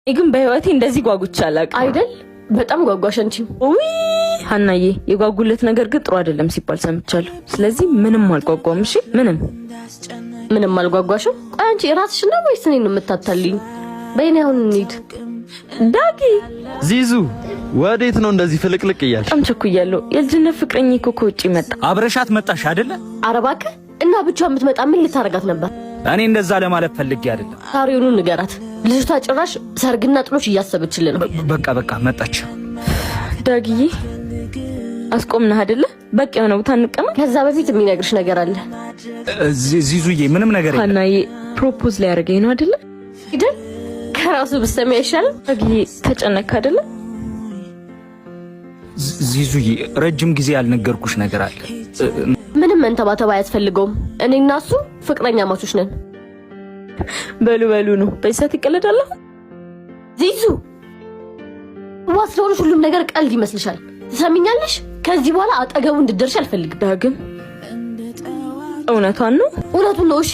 ግን በህይወቴ እንደዚህ ጓጉቻ አላውቅም አይደል? በጣም ጓጓሽ አንቺ። ውይ ሀናዬ፣ የጓጉለት ነገር ግን ጥሩ አይደለም ሲባል ሰምቻለሁ። ስለዚህ ምንም አልጓጓም። እሺ ምንም አልጓጓሽም? ቆይ አንቺ ራስሽ ነው ወይስ እኔን ነው የምታታልኝ? በእኔ አሁን እንሂድ። ዳጊ ዚዙ ወዴት ነው እንደዚህ ፍልቅልቅ እያልሽ? በጣም ቸኩያለሁ። የልጅነት ፍቅረኝ እኮ ከውጪ መጣ። አብረሻት መጣሽ አይደለ? ኧረ እባክህ እና ብቻዋን የምትመጣ ምን ልታረጋት ነበር? እኔ እንደዛ ለማለት ፈልጌ አይደለም። ታሪውኑ ንገራት። ልጅቷ ጭራሽ ሰርግና ጥሎሽ እያሰበችልን ነው። በቃ መጣች። ዳጊዬ አስቆምነህ አይደለ? በቃ የሆነ ቦታ እንቀመጥ። ከዛ በፊት የሚነግርሽ ነገር አለ። ዚዙዬ ምንም ነገር የለም። ሀናዬ ፕሮፖዝ ላይ ያደርገኝ ነው አይደለ? ሂደን ከራሱ ብትሰሚ አይሻልም? ዳጊዬ ተጨነክ አይደለ? ዚዙዬ ረጅም ጊዜ ያልነገርኩሽ ነገር አለ። ምንም መንተባተባ አያስፈልገውም። እኔና እሱ ፍቅረኛ ማቾች ነን። በሉ ነው በይሳት ይቀለዳል። ዚዙ ዋስለውሽ ሁሉም ነገር ቀልድ ይመስልሻል? ትሰሚኛለሽ? ከዚህ በኋላ አጠገቡ እንድትደርሽ አልፈልግም። ዳግም እውነቷን ነው። እውነቱን ነው። እሺ